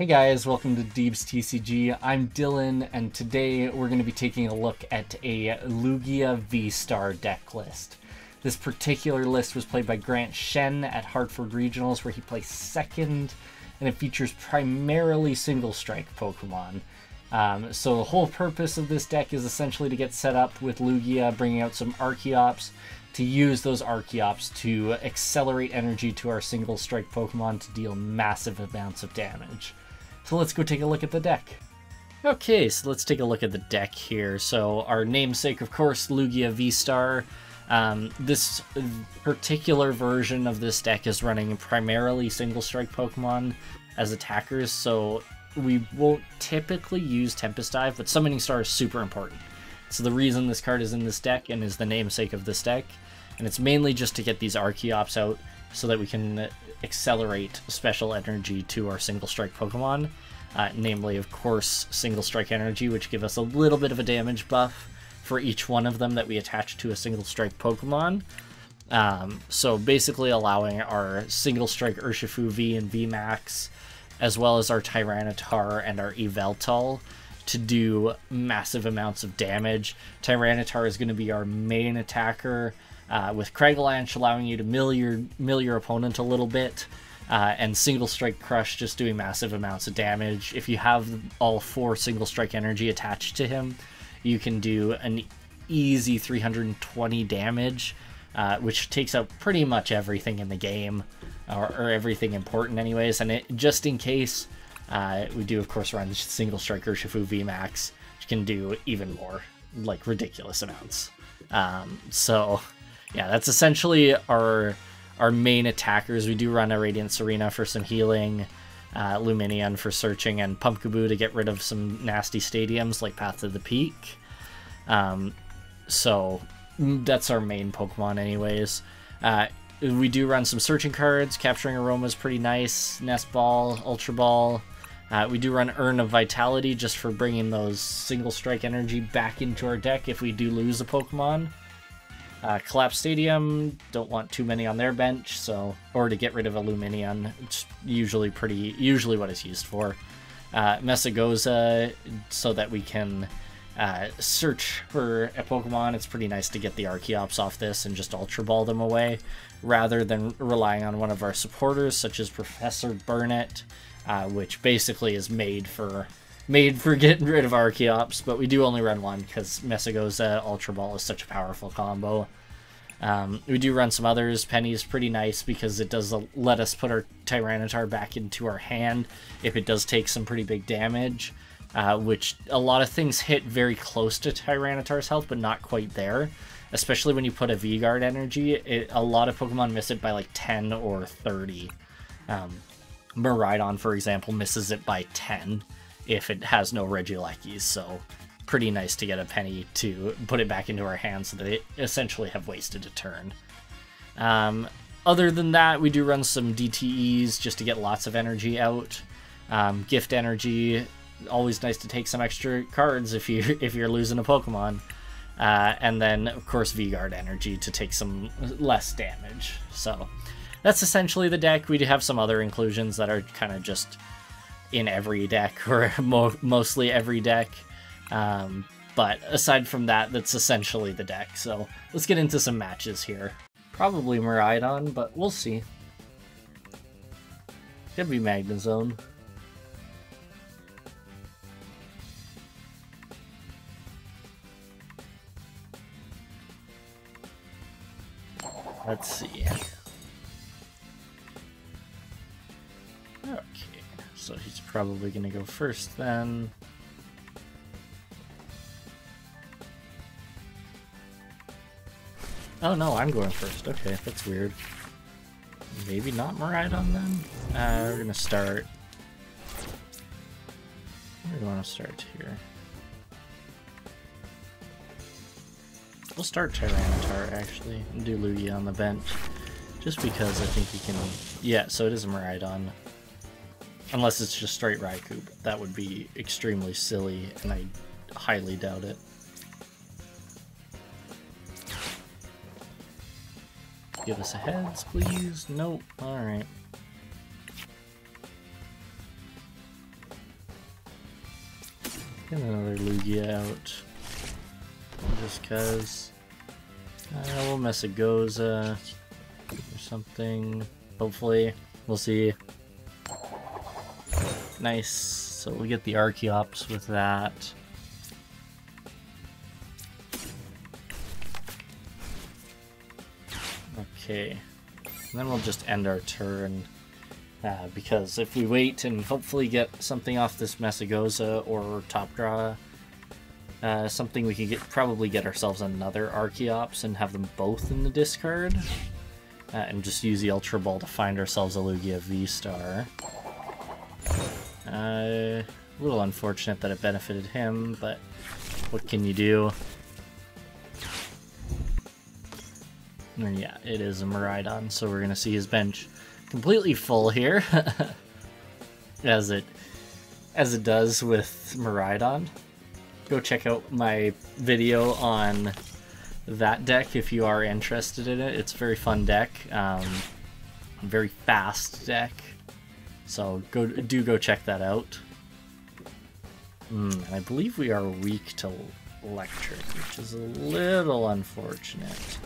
Hey guys, welcome to Deeb's TCG. I'm Dylan, and today we're going to be taking a look at a Lugia V-STAR deck list. This particular list was played by Grant Shen at Hartford Regionals, where he placed second, and it features primarily single-strike Pokemon. So the whole purpose of this deck is essentially to get set up with Lugia, bringing out some Archeops, to use those Archeops to accelerate energy to our single-strike Pokemon to deal massive amounts of damage. So let's go take a look at the deck. Okay, so let's take a look at the deck here. So our namesake, of course, Lugia V-STAR. This particular version of this deck is running primarily single-strike Pokemon as attackers, so we won't typically use Tempest Dive, but Summoning Star is super important. So the reason this card is in this deck and is the namesake of this deck, and it's mainly just to get these Archeops out so that we can accelerate special energy to our single-strike Pokemon. Namely, of course, single-strike energy, which give us a little bit of a damage buff for each one of them that we attach to a single-strike Pokemon. So basically allowing our single-strike Urshifu V and VMAX, as well as our Tyranitar and our Yveltal, to do massive amounts of damage. Tyranitar is going to be our main attacker, with Craglanch allowing you to mill your opponent a little bit, and Single Strike Crush just doing massive amounts of damage. If you have all 4 Single Strike energy attached to him, you can do an easy 320 damage, which takes out pretty much everything in the game, or everything important anyways. And just in case, we do of course run Single Strike Urshifu VMAX, which can do even more, like ridiculous amounts. So yeah, that's essentially our main attackers. We do run a Radiant Tsareena for some healing, Lumineon for searching, and Pumpkaboo to get rid of some nasty stadiums like Path to the Peak. So that's our main Pokemon anyways. We do run some searching cards. Capturing Aroma is pretty nice. Nest Ball, Ultra Ball. We do run Urn of Vitality just for bringing those single strike energy back into our deck if we do lose a Pokemon. Collapsed Stadium, don't want too many on their bench, so, or to get rid of a Lumineon. It's usually what it's used for. Mesagoza, so that we can search for a Pokemon. It's pretty nice to get the Archeops off this and just Ultra Ball them away, rather than relying on one of our supporters, such as Professor Burnet, which basically is made for getting rid of Archeops, but we do only run one because Mesagoza Ultra Ball is such a powerful combo. We do run some others. Penny is pretty nice because it does let us put our Tyranitar back into our hand if it does take some pretty big damage, which a lot of things hit very close to Tyranitar's health, but not quite there. Especially when you put a V-Guard energy, a lot of Pokemon miss it by like 10 or 30. Miraidon, for example, misses it by 10. If it has no Regielekis, so pretty nice to get a Penny to put it back into our hands so that they essentially have wasted a turn. Other than that, we do run some DTEs just to get lots of energy out. Gift energy, always nice to take some extra cards if you're losing a Pokemon. And then, of course, V-Guard energy to take some less damage. So that's essentially the deck. We do have some other inclusions that are kind of just in every deck, or mostly every deck, but aside from that, that's essentially the deck. So let's get into some matches here. Probably Miraidon, but we'll see. Could be Magnezone. Let's see. So he's probably going to go first then. Oh no, I'm going first. Okay, that's weird. Maybe not Miraidon then? We're going to start... Where do we want to start here? We'll start Tyranitar actually, and do Lugia on the bench. Just because I think he can... Yeah, so it is a Miraidon. Unless it's just straight Raikou. That would be extremely silly, and I highly doubt it. Give us a heads, please. Nope. Alright. Get another Lugia out. Just cause. We'll Mesagoza or something. Hopefully. We'll see. Nice. So we'll get the Archeops with that. Okay. And then we'll just end our turn. Because if we wait and hopefully get something off this Mesagoza or top draw something, we can probably get ourselves another Archeops and have them both in the discard. And just use the Ultra Ball to find ourselves a Lugia V-Star. A little unfortunate that it benefited him, but what can you do? And yeah, it is a Miraidon, so we're going to see his bench completely full here, as it does with Miraidon. Go check out my video on that deck if you are interested in it. It's a very fun deck, very fast deck, so go check that out. I believe we are weak to Electric, which is a little unfortunate.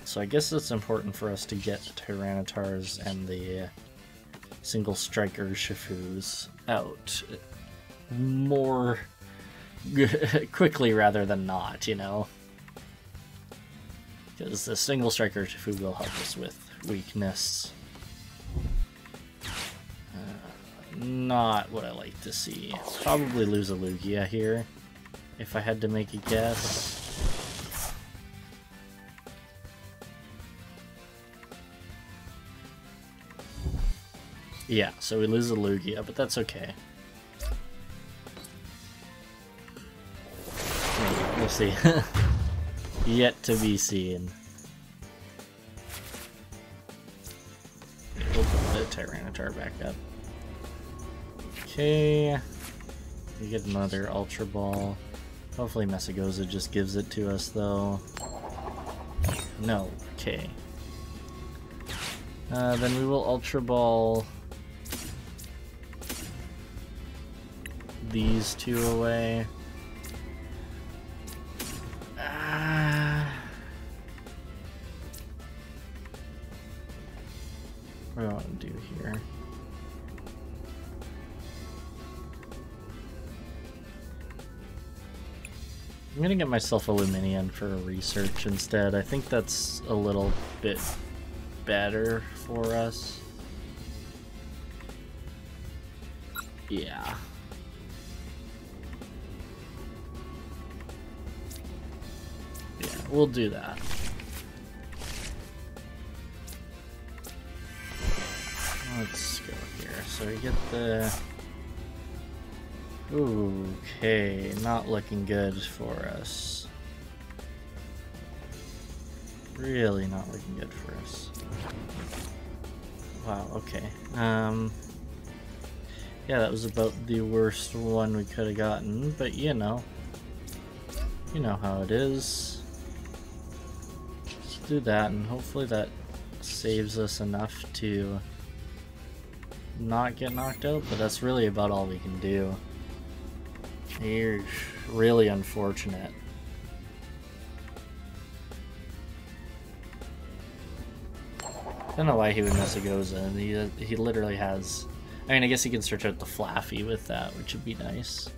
So I guess it's important for us to get Tyranitars and the single striker Urshifus out more quickly rather than not, you know? Because the single striker Urshifu will help us with weakness. Not what I like to see. Probably lose a Lugia here, if I had to make a guess. Yeah, so we lose a Lugia, but that's okay. We'll see. Yet to be seen. We'll put the Tyranitar back up. Okay. We get another Ultra Ball. Hopefully Mesagoza just gives it to us, though. No. Okay. Then we will Ultra Ball these two away. What do I want to do here? I'm gonna get myself a Lumineon for a research instead. I think that's a little bit better for us. Yeah. Yeah, we'll do that. Let's go here. So we get the... Okay, not looking good for us. Really not looking good for us. Wow, okay. Yeah, that was about the worst one we could have gotten, but you know how it is. Let's do that, and hopefully that saves us enough to not get knocked out, but that's really about all we can do. You're really unfortunate. I don't know why he would Mesagoza. He literally has... I mean, I guess he can search out the Flaffy with that, which would be nice.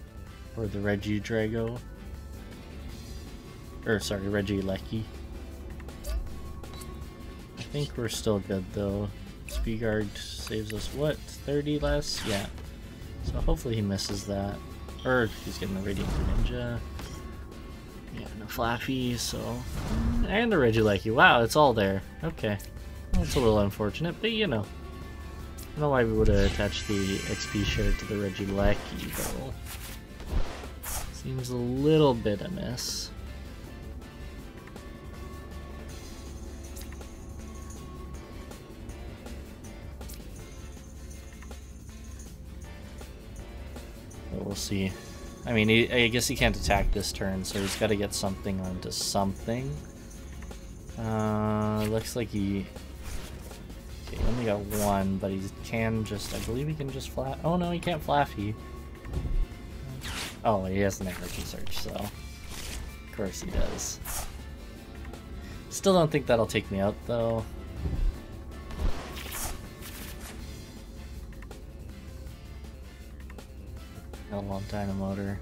Or the Regidrago. Or, sorry, Regieleki. I think we're still good, though. Speedguard saves us, what, 30 less? Yeah. So hopefully he misses that. Or he's getting the Radiant Ninja. Yeah, no Flaffy, so... And the Regieleki. Wow, it's all there. Okay. Well, it's a little unfortunate, but you know. I don't know why we would have attached the XP share to the Regieleki, though. Seems a little bit amiss. But we'll see. I mean, I guess he can't attack this turn, so he's got to get something onto something. Looks like he... Okay, he only got one, but he can just... I believe he can just flat... Oh no, he can't Flaffy. Oh, he has an energy search, so of course he does. Still don't think that'll take me out, though. Got a long Dino Motor.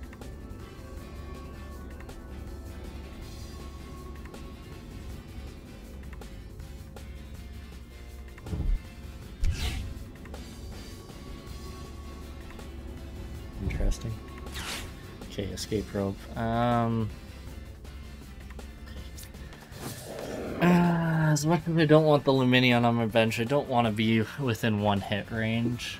Interesting. Okay, escape rope. As much as I don't want the Lumineon on my bench, I don't want to be within one hit range.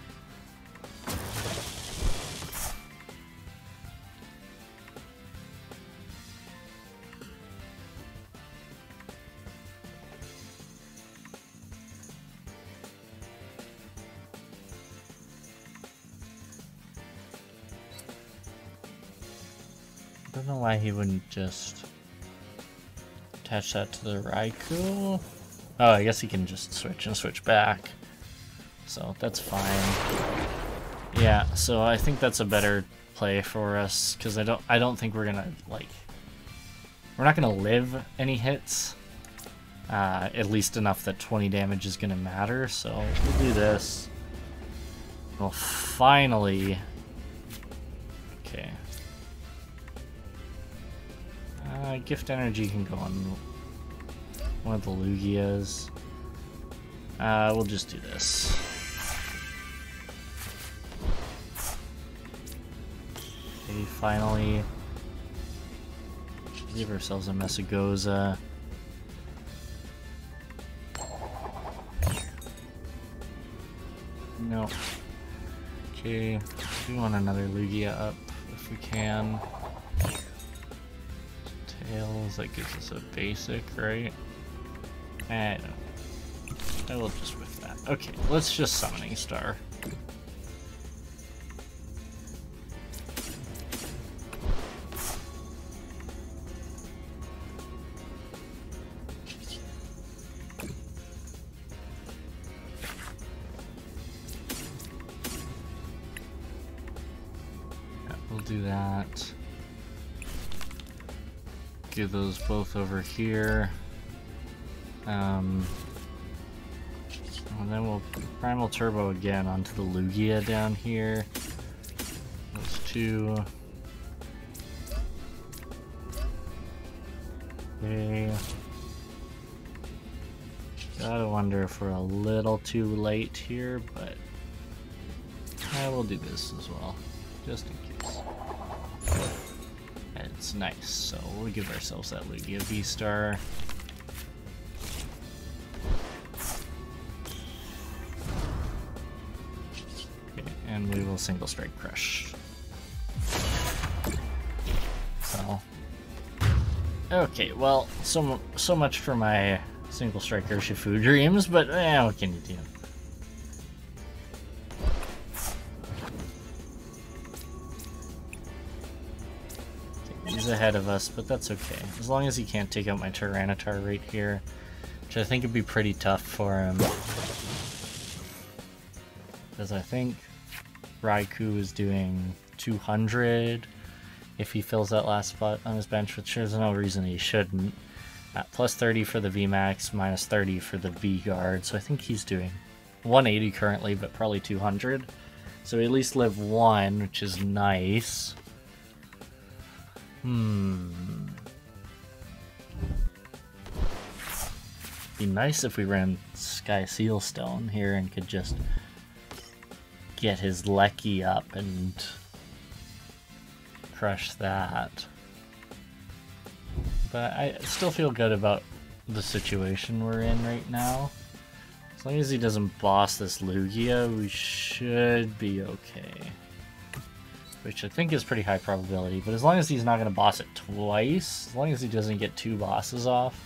I don't know why he wouldn't just attach that to the Raikou. Oh, I guess he can just switch and switch back. So that's fine. Yeah, so I think that's a better play for us because I don't think we're gonna we're not gonna live any hits. At least enough that 20 damage is gonna matter. So we'll do this. We'll finally. Okay. Gift energy can go on one of the Lugias. We'll just do this. Okay, finally. Give ourselves a Mesagoza. No. Okay, we want another Lugia up if we can. Tails, that gives us a basic, right? I will just whiff that. Okay, let's just Summoning Star. Yeah, we'll do that. Get those both over here. And then we'll Primal Turbo again onto the Lugia down here. Those two. Okay. Gotta wonder if we're a little too late here, but I will do this as well, just in case. It's nice, so we'll give ourselves that Lugia VSTAR. Okay, and we will Single Strike Crush. So, okay, well, so much for my Single Strike Urshifu dreams, but what can you do? He's ahead of us, but that's okay. As long as he can't take out my Tyranitar right here, which I think would be pretty tough for him. Because I think Raikou is doing 200 if he fills that last spot on his bench, which there's no reason he shouldn't. Plus 30 for the VMAX, minus 30 for the V-Guard, so I think he's doing 180 currently, but probably 200. So we at least live 1, which is nice. Be nice if we ran Sky Sealstone here and could just get his Lecky up and crush that. But I still feel good about the situation we're in right now. As long as he doesn't boss this Lugia, we should be okay. Which I think is pretty high probability, but as long as he's not going to boss it twice, as long as he doesn't get 2 bosses off,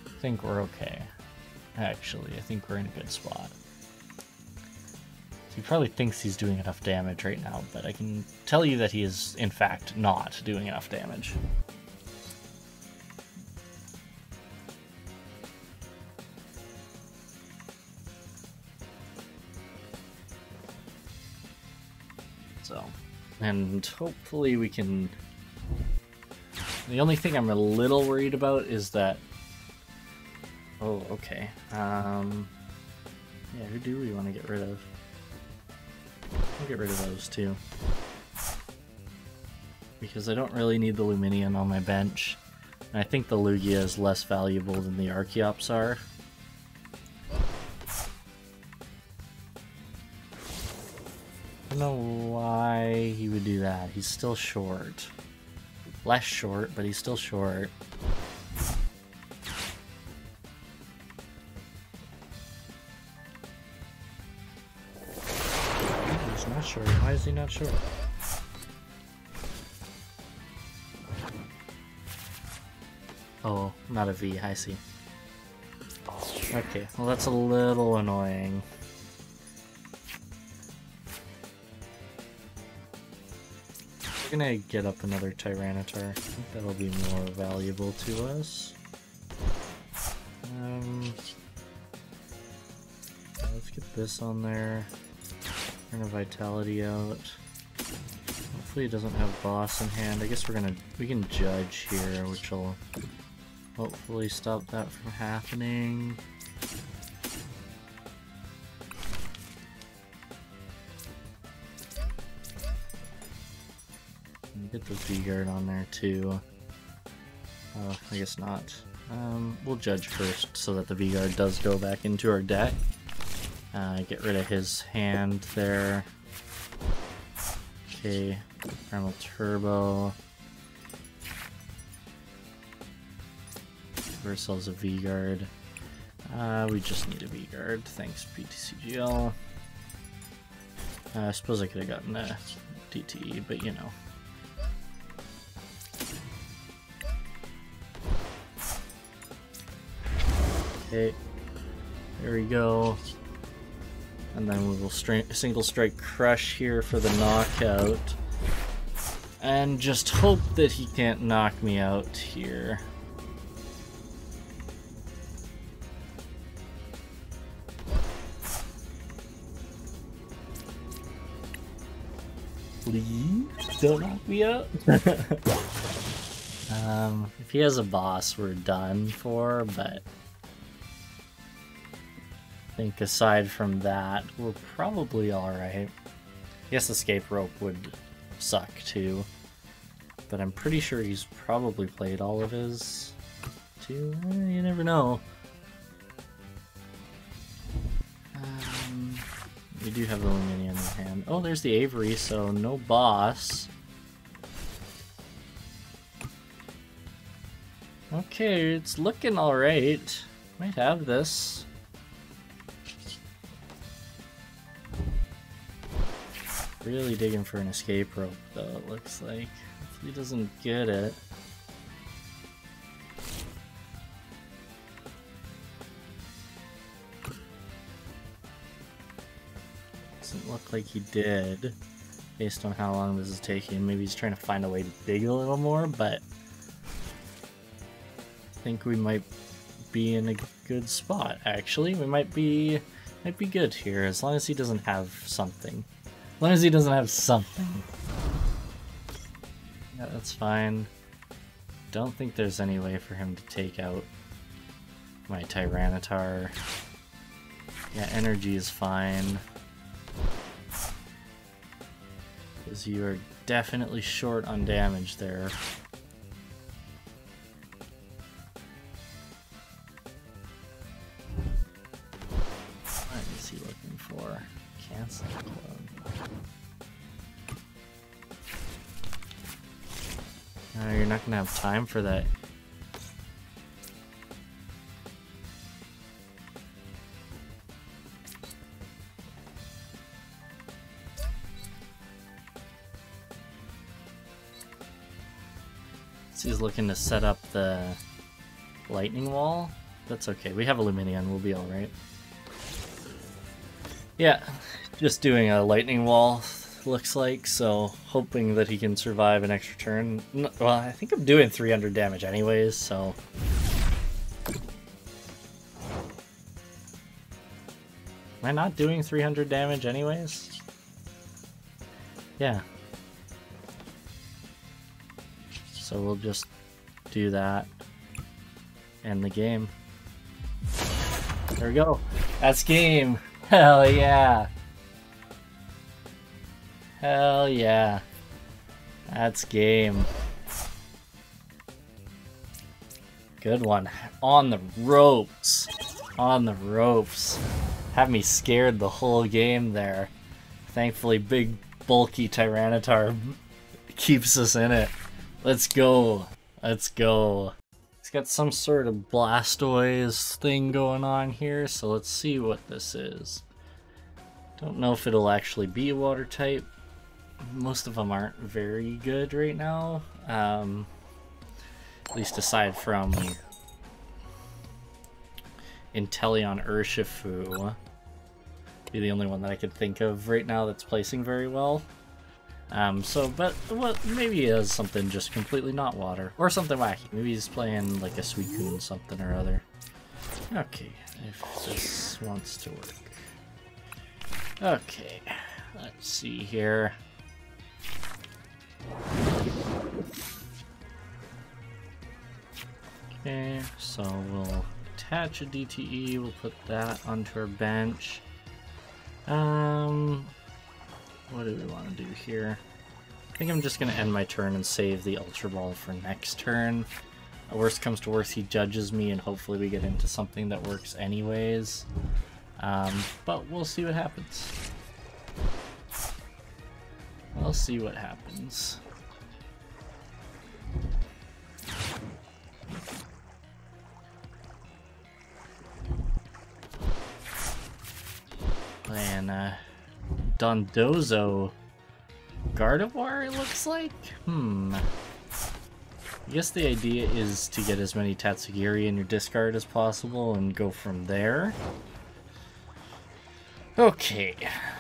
I think we're okay. Actually, I think we're in a good spot. So he probably thinks he's doing enough damage right now, but I can tell you that he is, in fact, not doing enough damage. So, And hopefully we can... The only thing I'm a little worried about is that... Oh, okay. Yeah, who do we want to get rid of? We'll get rid of those too. Because I don't really need the Lumineon on my bench. And I think the Lugia is less valuable than the Archeops are. I don't know why he would do that. He's still short. Less short, but he's still short. He's not short. Why is he not short? Oh, not a V, I see. Okay, well that's a little annoying. We're gonna get up another Tyranitar. I think that'll be more valuable to us. Let's get this on there. Urn of Vitality out. Hopefully it doesn't have boss in hand. I guess we can judge here, which will hopefully stop that from happening. Get the V-Guard on there too. Oh, I guess not. We'll judge first so that the V-Guard does go back into our deck. Get rid of his hand there. Okay, Primal Turbo. Give ourselves a V-Guard. We just need a V-Guard, thanks PTCGL. I suppose I could have gotten a DTE, but you know. Okay, there we go. And then we will single strike crush here for the knockout. And just hope that he can't knock me out here. Please don't knock me out. If he has a boss, we're done for, but I think aside from that, we're probably alright. I guess Escape Rope would suck too, but I'm pretty sure he's probably played all of his too. You never know. We do have the Lumineon in hand. Oh, there's the Avery, so no boss. Okay, it's looking alright. Might have this. Really digging for an escape rope, though, it looks like. If he doesn't get it. Doesn't look like he did, based on how long this is taking. Maybe he's trying to find a way to dig a little more, but I think we might be in a good spot, actually. We might be good here, as long as he doesn't have something. As long as he doesn't have something. Yeah, that's fine. Don't think there's any way for him to take out my Tyranitar. Yeah, energy is fine. Because you are definitely short on damage there. What is he looking for? Cancel clone. You're not gonna have time for that. So he's looking to set up the lightning wall. That's okay. We have a Lumineon. We'll be alright. Yeah, just doing a lightning wall, looks like, so hoping that he can survive an extra turn. Well, I think I'm doing 300 damage anyways, so... Am I not doing 300 damage anyways? Yeah. So we'll just do that. End the game. There we go. That's game. Hell yeah. Hell yeah. That's game. Good one. On the ropes. On the ropes. Had me scared the whole game there. Thankfully, big, bulky Tyranitar keeps us in it. Let's go. Let's go. It's got some sort of Blastoise thing going on here, so let's see what this is. Don't know if it'll actually be a water type. Most of them aren't very good right now. At least aside from Inteleon Urshifu. Be the only one that I could think of right now that's placing very well. But what, maybe he has something just completely not water. Or something wacky. Maybe he's playing like a Suicune something or other. Okay, if this wants to work. Okay, let's see here. Okay, so we'll attach a DTE, we'll put that onto our bench. What do we want to do here? I think I'm just going to end my turn and save the Ultra Ball for next turn. Worst comes to worst, he judges me and hopefully we get into something that works anyways. But we'll see what happens. We'll see what happens. And Dondozo Gardevoir, it looks like? I guess the idea is to get as many Tatsugiri in your discard as possible and go from there. Okay,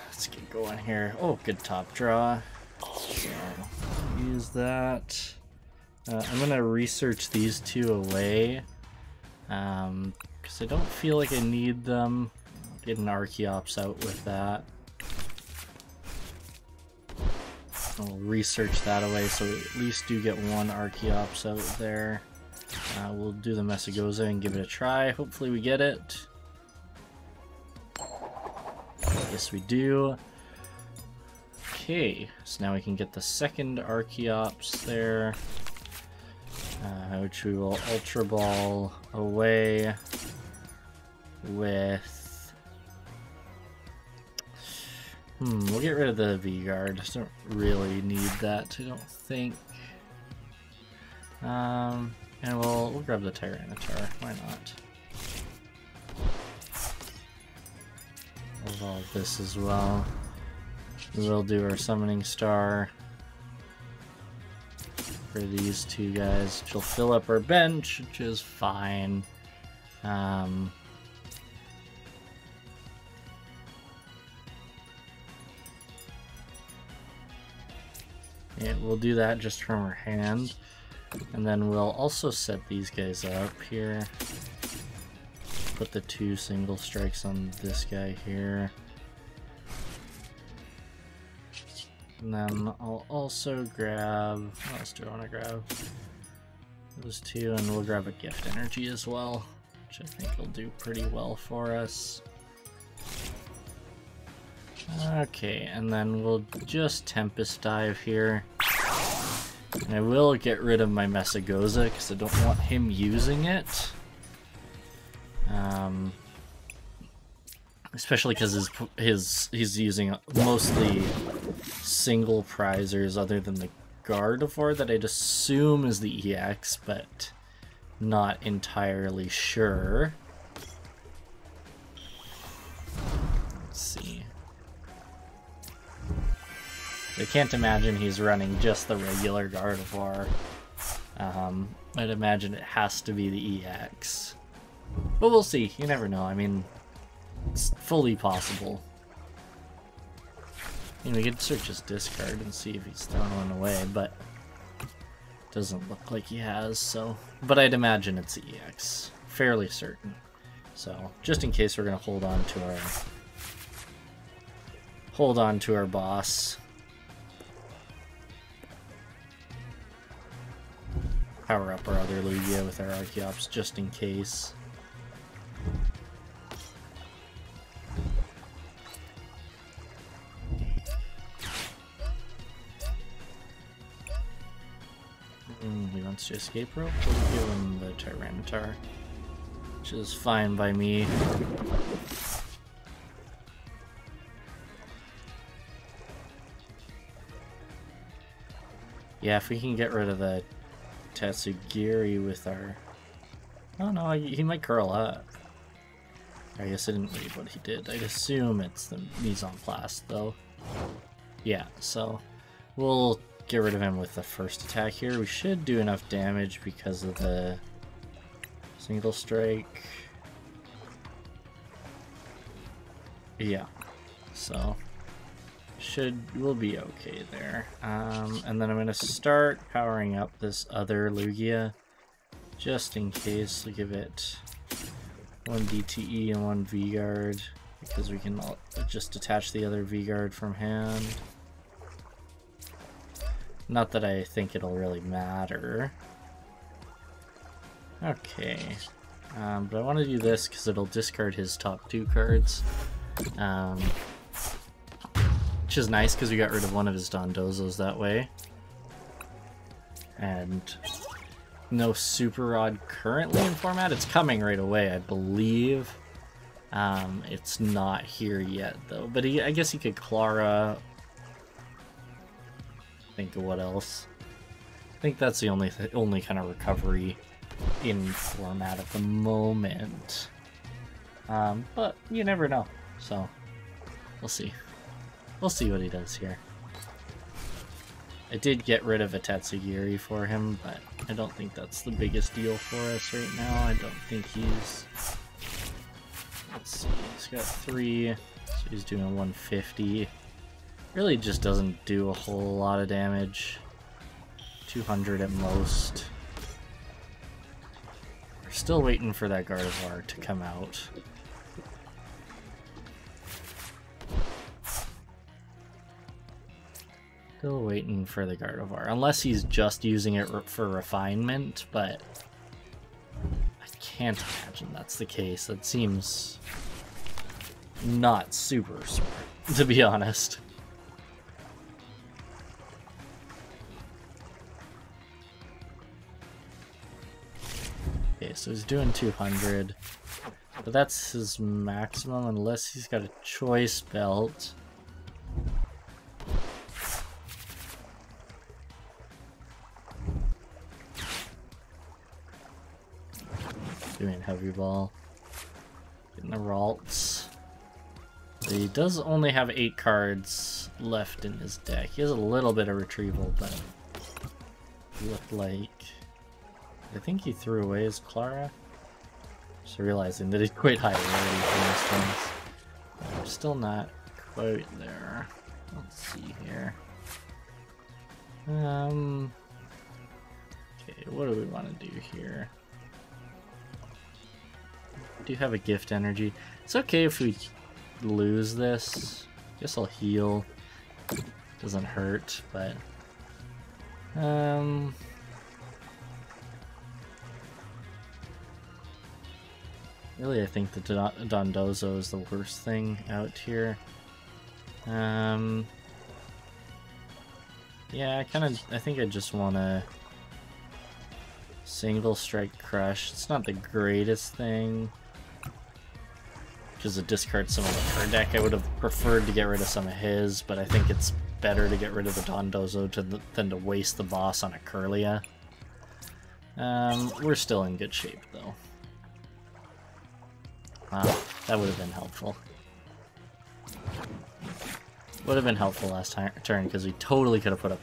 let's get going here. Oh, good top draw. So, use that. I'm going to research these two away. Because I don't feel like I need them. Get an Archeops out with that. I'll research that away so we at least do get one Archeops out there. We'll do the Mesagoza and give it a try. Hopefully we get it. Yes, we do. Okay, so now we can get the second Archeops there, which we will Ultra Ball away with... we'll get rid of the V-Guard. Don't really need that, I don't think. And we'll grab the Tyranitar. Why not? Evolve this as well. We'll do our Summoning Star for these two guys, which will fill up our bench, which is fine. Yeah, we'll do that just from our hand. And then we'll also set these guys up here. Put the two single strikes on this guy here. And then I'll also grab... what else do I want to grab? Those two, and we'll grab a Gift Energy as well, which I think will do pretty well for us. Okay, and then we'll just Tempest Dive here. And I will get rid of my Mesagoza because I don't want him using it. Especially because he's using mostly single prizers other than the Gardevoir that I'd assume is the EX, but not entirely sure. Let's see. I can't imagine he's running just the regular Gardevoir. I'd imagine it has to be the EX. But we'll see. You never know. I mean, it's fully possible. I mean, we could search his discard and see if he's thrown one away, but it doesn't look like he has, so... But I'd imagine it's the EX. Fairly certain. So, just in case, we're going to hold on to our boss. power up our other Lugia with our Archeops just in case. He wants to escape rope. We'll give him the Tyranitar, which is fine by me. Yeah, if we can get rid of the Tatsugiri with our... Oh no, he might curl up. I guess I didn't read what he did. I'd assume it's the Mise en Place though. Yeah, so we'll get rid of him with the first attack here. We should do enough damage because of the single strike. Yeah, so we'll be okay there. And then I'm gonna start powering up this other Lugia just in case. I'll give it 1 DTE and 1 V-Guard because we can just attach the other V-Guard from hand. Not that I think it'll really matter. Okay. But I want to do this because it'll discard his top 2 cards. Which is nice because we got rid of one of his Dondozos that way. And no Super Rod currently in format. It's coming right away, I believe. It's not here yet though. But I guess he could Clara. Think of what else. I think that's the only kind of recovery in format at the moment. But you never know. So we'll see. We'll see what he does here. I did get rid of a Tatsugiri for him, but I don't think that's the biggest deal for us right now. I don't think he's... Let's see, he's got 3, so he's doing 150. Really just doesn't do a whole lot of damage. 200 at most. We're still waiting for that Gardevoir to come out. Still waiting for the Gardevoir, unless he's just using it for refinement, but I can't imagine that's the case. That seems not super smart, to be honest. Okay, so he's doing 200, but that's his maximum unless he's got a choice belt. Doing heavy ball, getting the Ralts. He does only have 8 cards left in his deck. He has a little bit of retrieval, but looked like I think he threw away his Clara. Just realizing that he's quite high rarity for these things. We're still not quite there. Let's see here. Okay, what do we want to do here? Do have a gift energy. It's okay if we lose this. Guess I'll heal. Doesn't hurt, but really I think the Dondozo is the worst thing out here. Yeah, I think I just want to single strike crush. It's not the greatest thing because it discards some of the card deck. I would have preferred to get rid of some of his, but I think it's better to get rid of the Dondozo than to waste the boss on a Kirlia. We're still in good shape though. Wow, that would have been helpful. Would have been helpful last turn because we totally could have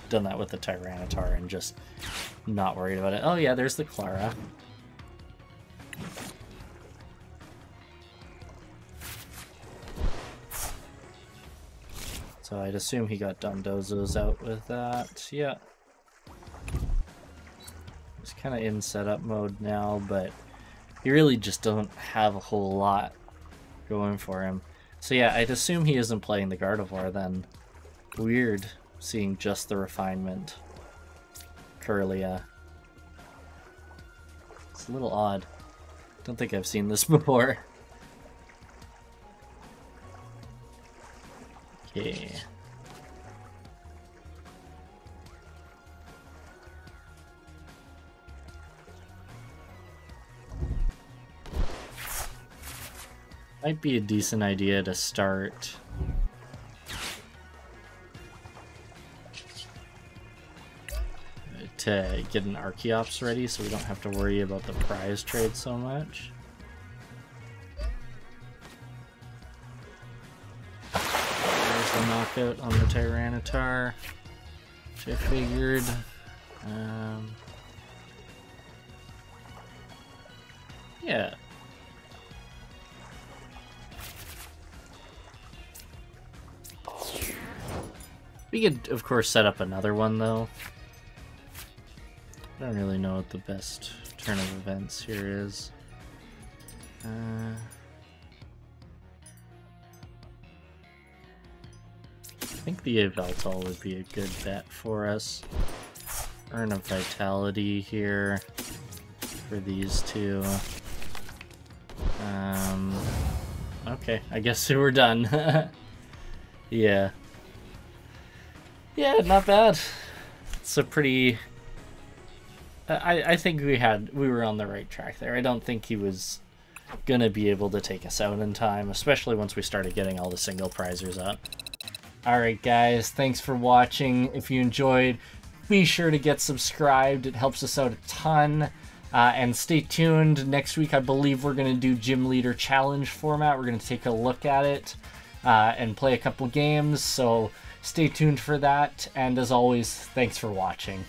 done that with the Tyranitar and just not worried about it. Oh yeah, there's the Clara. So I'd assume he got Dondozos out with that. Yeah. He's kind of in setup mode now, but he really just doesn't have a whole lot going for him. So yeah, I'd assume he isn't playing the Gardevoir then. Weird seeing just the refinement. Kirlia. It's a little odd. Don't think I've seen this before. Okay. Might be a decent idea to start to get an Archeops ready so we don't have to worry about the prize trade so much. There's the knockout on the Tyranitar, which I figured. Yeah. We could, of course, set up another one, though. I don't really know what the best turn of events here is. I think the Yveltal would be a good bet for us. Urn of Vitality here for these two. Okay, I guess we're done. Yeah. Yeah, not bad. It's a pretty... I think we were on the right track there. I don't think he was gonna be able to take us out in time, especially once we started getting all the single prizers up. Alright guys, thanks for watching. If you enjoyed, be sure to get subscribed. It helps us out a ton. And stay tuned. Next week I believe we're going to do Gym Leader Challenge format. We're going to take a look at it and play a couple games. So stay tuned for that. And as always, thanks for watching.